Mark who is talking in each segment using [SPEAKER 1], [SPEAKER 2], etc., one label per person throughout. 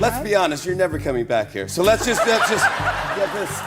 [SPEAKER 1] Let's be honest, you're never coming back here. So let's just yeah,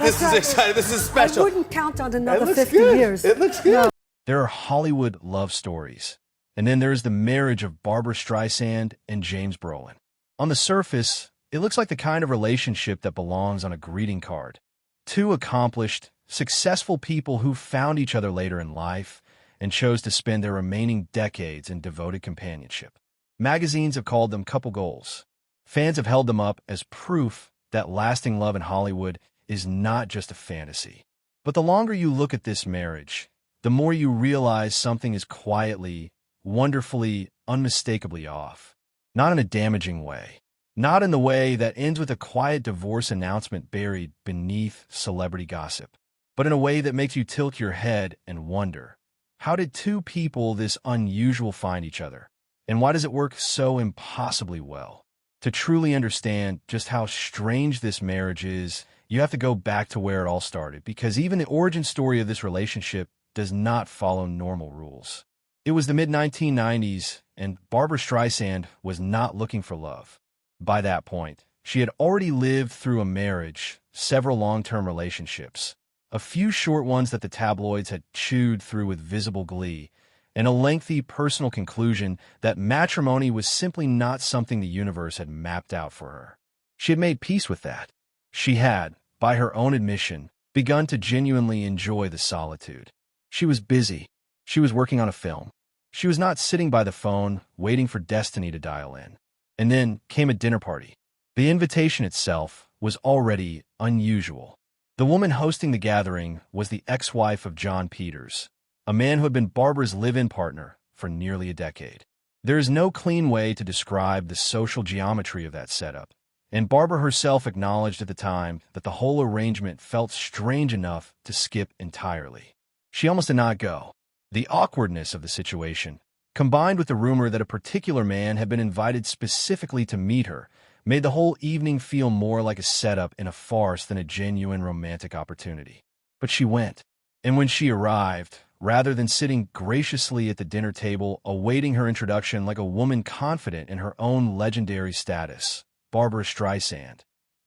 [SPEAKER 1] this is exciting. This is special.
[SPEAKER 2] I wouldn't count on another 50
[SPEAKER 1] good.
[SPEAKER 2] years.
[SPEAKER 1] It looks good. No.
[SPEAKER 3] There are Hollywood love stories. And then there's the marriage of Barbra Streisand and James Brolin. On the surface, it looks like the kind of relationship that belongs on a greeting card. Two accomplished, successful people who found each other later in life and chose to spend their remaining decades in devoted companionship. Magazines have called them couple goals. Fans have held them up as proof that lasting love in Hollywood is not just a fantasy. But the longer you look at this marriage, the more you realize something is quietly, wonderfully, unmistakably off. Not in a damaging way. Not in the way that ends with a quiet divorce announcement buried beneath celebrity gossip. But in a way that makes you tilt your head and wonder, how did two people this unusual find each other? And why does it work so impossibly well? To truly understand just how strange this marriage is, you have to go back to where it all started, because even the origin story of this relationship does not follow normal rules. It was the mid-1990s, and Barbra Streisand was not looking for love. By that point, she had already lived through a marriage, several long-term relationships, a few short ones that the tabloids had chewed through with visible glee, and a lengthy personal conclusion that matrimony was simply not something the universe had mapped out for her. She had made peace with that. She had, by her own admission, begun to genuinely enjoy the solitude. She was busy. She was working on a film. She was not sitting by the phone, waiting for destiny to dial in. And then came a dinner party. The invitation itself was already unusual. The woman hosting the gathering was the ex-wife of John Peters, a man who had been Barbra's live-in partner for nearly a decade. There is no clean way to describe the social geometry of that setup, and Barbra herself acknowledged at the time that the whole arrangement felt strange enough to skip entirely. She almost did not go. The awkwardness of the situation, combined with the rumor that a particular man had been invited specifically to meet her, made the whole evening feel more like a setup in a farce than a genuine romantic opportunity. But she went, and when she arrived, rather than sitting graciously at the dinner table awaiting her introduction like a woman confident in her own legendary status, Barbra Streisand,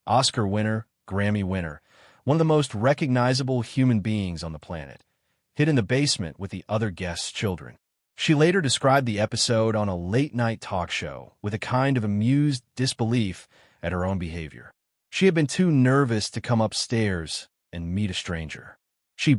[SPEAKER 3] Oscar winner, Grammy winner, one of the most recognizable human beings on the planet, hid in the basement with the other guests' children. She later described the episode on a late-night talk show with a kind of amused disbelief at her own behavior. She had been too nervous to come upstairs and meet a stranger.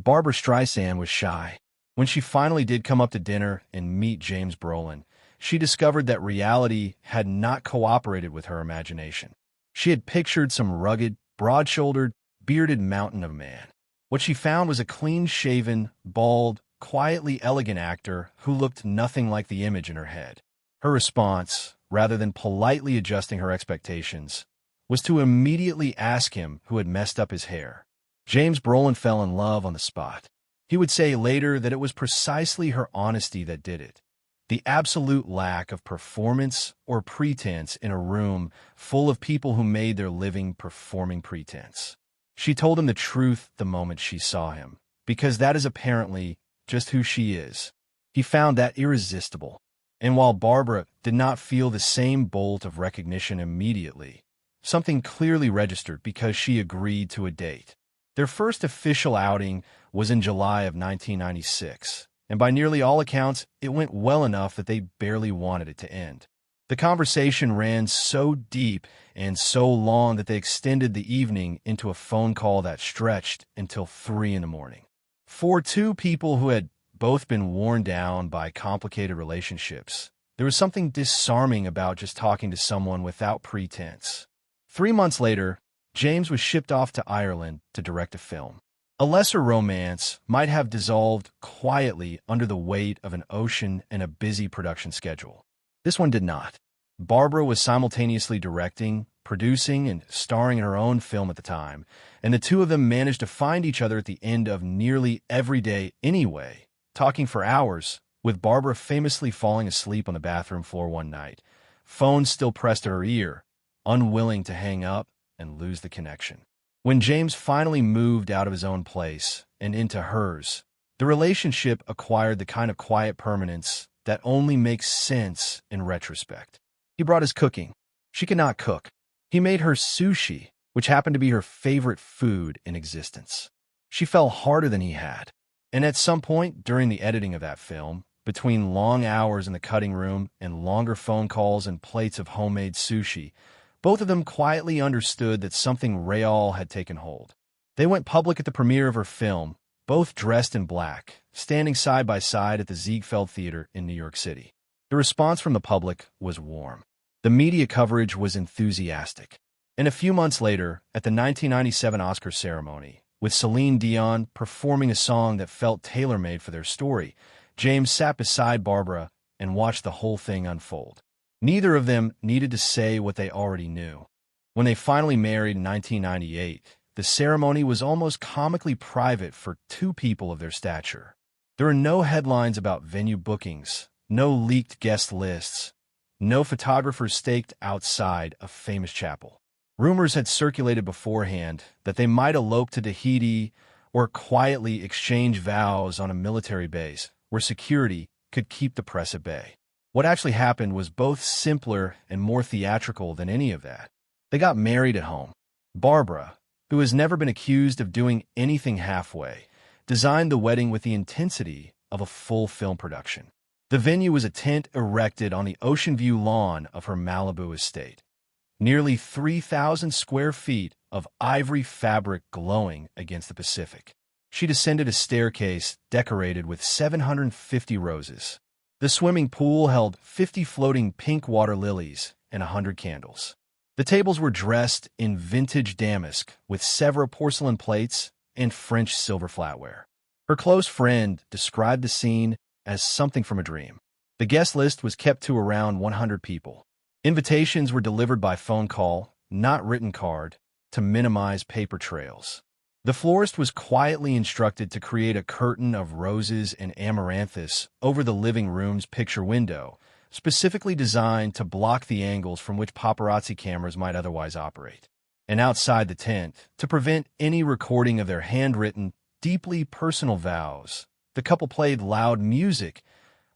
[SPEAKER 3] Barbra Streisand, was shy. When she finally did come up to dinner and meet James Brolin, she discovered that reality had not cooperated with her imagination. She had pictured some rugged, broad-shouldered, bearded mountain of a man. What she found was a clean-shaven, bald, quietly elegant actor who looked nothing like the image in her head. Her response, rather than politely adjusting her expectations, was to immediately ask him who had messed up his hair. James Brolin fell in love on the spot. He would say later that it was precisely her honesty that did it. The absolute lack of performance or pretense in a room full of people who made their living performing pretense. She told him the truth the moment she saw him, because that is apparently just who she is. He found that irresistible. And while Barbra did not feel the same bolt of recognition immediately, something clearly registered because she agreed to a date. Their first official outing was in July of 1996, and by nearly all accounts, it went well enough that they barely wanted it to end. The conversation ran so deep and so long that they extended the evening into a phone call that stretched until 3 in the morning. For two people who had both been worn down by complicated relationships, there was something disarming about just talking to someone without pretense. 3 months later, James was shipped off to Ireland to direct a film. A lesser romance might have dissolved quietly under the weight of an ocean and a busy production schedule. This one did not. Barbra was simultaneously directing, producing, and starring in her own film at the time, and the two of them managed to find each other at the end of nearly every day anyway, talking for hours, with Barbra famously falling asleep on the bathroom floor one night, phone still pressed to her ear, unwilling to hang up and lose the connection. When James finally moved out of his own place and into hers, the relationship acquired the kind of quiet permanence that only makes sense in retrospect. He brought his cooking. She could not cook. He made her sushi, which happened to be her favorite food in existence. She fell harder than he had. And at some point during the editing of that film, between long hours in the cutting room and longer phone calls and plates of homemade sushi, both of them quietly understood that something real had taken hold. They went public at the premiere of her film, both dressed in black, standing side by side at the Ziegfeld Theater in New York City. The response from the public was warm. The media coverage was enthusiastic. And a few months later, at the 1997 Oscar ceremony, with Celine Dion performing a song that felt tailor-made for their story, James sat beside Barbra and watched the whole thing unfold. Neither of them needed to say what they already knew. When they finally married in 1998, the ceremony was almost comically private for two people of their stature. There were no headlines about venue bookings, no leaked guest lists, no photographers staked outside a famous chapel. Rumors had circulated beforehand that they might elope to Tahiti or quietly exchange vows on a military base where security could keep the press at bay. What actually happened was both simpler and more theatrical than any of that. They got married at home. Barbra, who has never been accused of doing anything halfway, designed the wedding with the intensity of a full film production. The venue was a tent erected on the ocean view lawn of her Malibu estate. Nearly 3,000 square feet of ivory fabric glowing against the Pacific. She descended a staircase decorated with 750 roses. The swimming pool held 50 floating pink water lilies and 100 candles. The tables were dressed in vintage damask with Sèvres porcelain plates and French silver flatware. Her close friend described the scene as something from a dream. The guest list was kept to around 100 people. Invitations were delivered by phone call, not written card, to minimize paper trails. The florist was quietly instructed to create a curtain of roses and amaranthus over the living room's picture window, specifically designed to block the angles from which paparazzi cameras might otherwise operate. And outside the tent, to prevent any recording of their handwritten, deeply personal vows, the couple played loud music,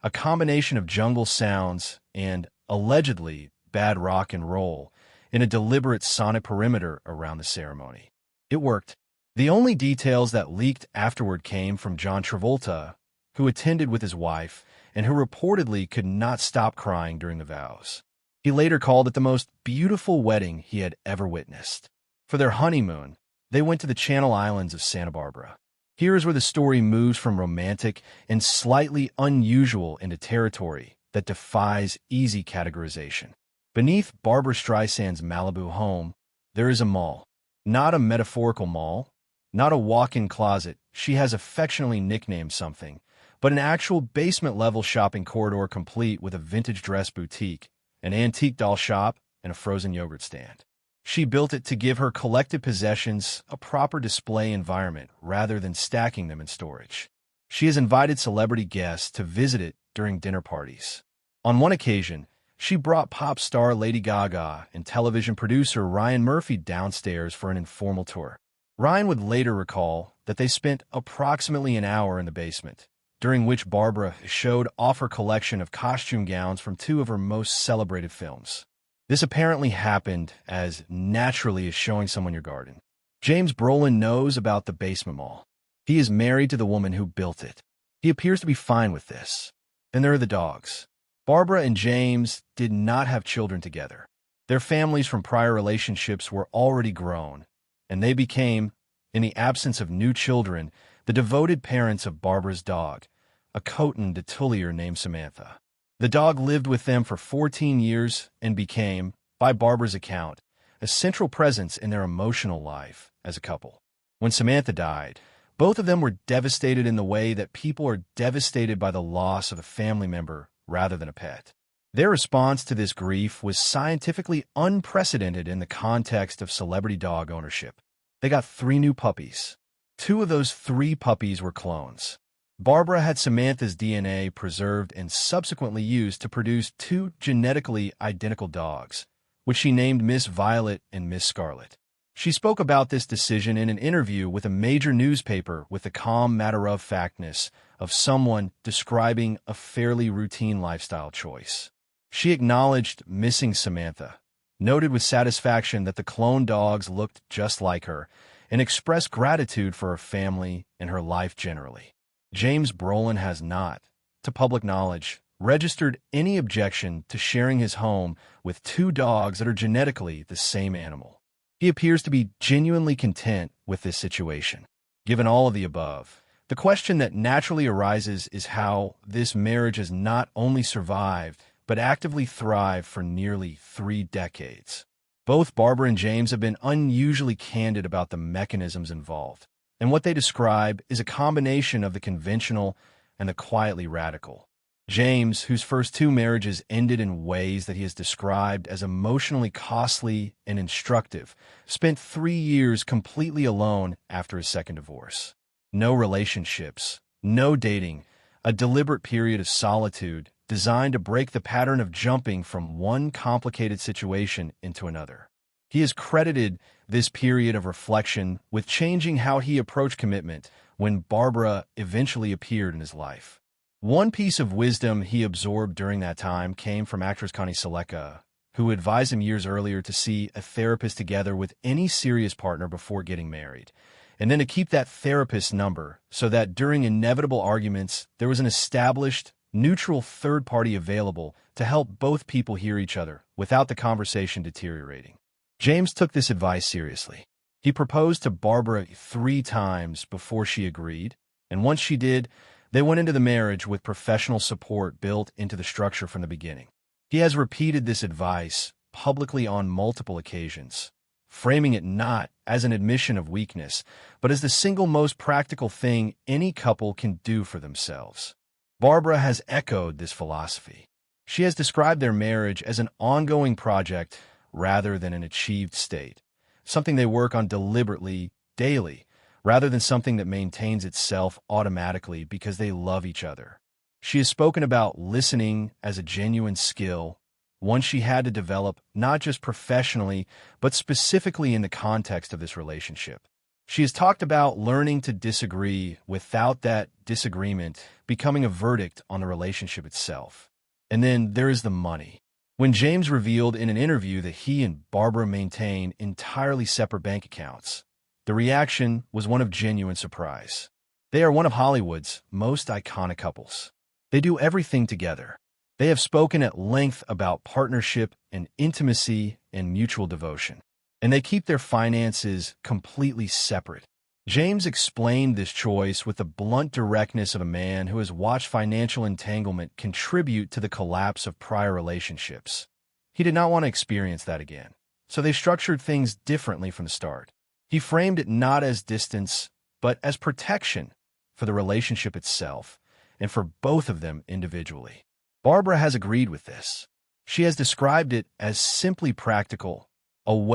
[SPEAKER 3] a combination of jungle sounds and, allegedly, bad rock and roll, in a deliberate sonic perimeter around the ceremony. It worked. The only details that leaked afterward came from John Travolta, who attended with his wife and who reportedly could not stop crying during the vows. He later called it the most beautiful wedding he had ever witnessed. For their honeymoon, they went to the Channel Islands of Santa Barbara. Here is where the story moves from romantic and slightly unusual into territory that defies easy categorization. Beneath Barbra Streisand's Malibu home, there is a mall. Not a metaphorical mall, not a walk-in closet she has affectionately nicknamed something, but an actual basement-level shopping corridor complete with a vintage dress boutique, an antique doll shop, and a frozen yogurt stand. She built it to give her collected possessions a proper display environment rather than stacking them in storage. She has invited celebrity guests to visit it during dinner parties. On one occasion, she brought pop star Lady Gaga and television producer Ryan Murphy downstairs for an informal tour. Ryan would later recall that they spent approximately an hour in the basement, during which Barbra showed off her collection of costume gowns from two of her most celebrated films. This apparently happened as naturally as showing someone your garden. James Brolin knows about the basement mall. He is married to the woman who built it. He appears to be fine with this. Then there are the dogs. Barbra and James did not have children together. Their families from prior relationships were already grown, and they became, in the absence of new children, the devoted parents of Barbra's dog, a Coton de Tullier named Samantha. The dog lived with them for 14 years and became, by Barbra's account, a central presence in their emotional life as a couple. When Samantha died, both of them were devastated in the way that people are devastated by the loss of a family member rather than a pet. Their response to this grief was scientifically unprecedented in the context of celebrity dog ownership. They got 3 new puppies. 2 of those 3 puppies were clones. Barbra had Samantha's DNA preserved and subsequently used to produce 2 genetically identical dogs, which she named Miss Violet and Miss Scarlet. She spoke about this decision in an interview with a major newspaper with the calm matter-of-factness of someone describing a fairly routine lifestyle choice. She acknowledged missing Samantha, noted with satisfaction that the clone dogs looked just like her, and expressed gratitude for her family and her life generally. James Brolin has not, to public knowledge, registered any objection to sharing his home with two dogs that are genetically the same animal. He appears to be genuinely content with this situation. Given all of the above, the question that naturally arises is how this marriage has not only survived, but actively thrived for nearly 3 decades. Both Barbra and James have been unusually candid about the mechanisms involved, and what they describe is a combination of the conventional and the quietly radical. James, whose first 2 marriages ended in ways that he has described as emotionally costly and instructive, spent 3 years completely alone after his second divorce. No relationships, no dating, a deliberate period of solitude designed to break the pattern of jumping from one complicated situation into another. He has credited this period of reflection with changing how he approached commitment when Barbra eventually appeared in his life. One piece of wisdom he absorbed during that time came from actress Connie Sellecca, who advised him years earlier to see a therapist together with any serious partner before getting married, and then to keep that therapist's number so that during inevitable arguments, there was an established, neutral third party available to help both people hear each other without the conversation deteriorating. James took this advice seriously. He proposed to Barbra 3 times before she agreed, and once she did, they went into the marriage with professional support built into the structure from the beginning. He has repeated this advice publicly on multiple occasions, framing it not as an admission of weakness, but as the single most practical thing any couple can do for themselves. Barbra has echoed this philosophy. She has described their marriage as an ongoing project rather than an achieved state, something they work on deliberately, daily, rather than something that maintains itself automatically because they love each other. She has spoken about listening as a genuine skill, one she had to develop not just professionally, but specifically in the context of this relationship. She has talked about learning to disagree without that disagreement becoming a verdict on the relationship itself. And then there is the money. When James revealed in an interview that he and Barbra maintain entirely separate bank accounts, the reaction was one of genuine surprise. They are one of Hollywood's most iconic couples. They do everything together. They have spoken at length about partnership and intimacy and mutual devotion, and they keep their finances completely separate. James explained this choice with the blunt directness of a man who has watched financial entanglement contribute to the collapse of prior relationships. He did not want to experience that again, so they structured things differently from the start. He framed it not as distance, but as protection for the relationship itself and for both of them individually. Barbra has agreed with this. She has described it as simply practical, a way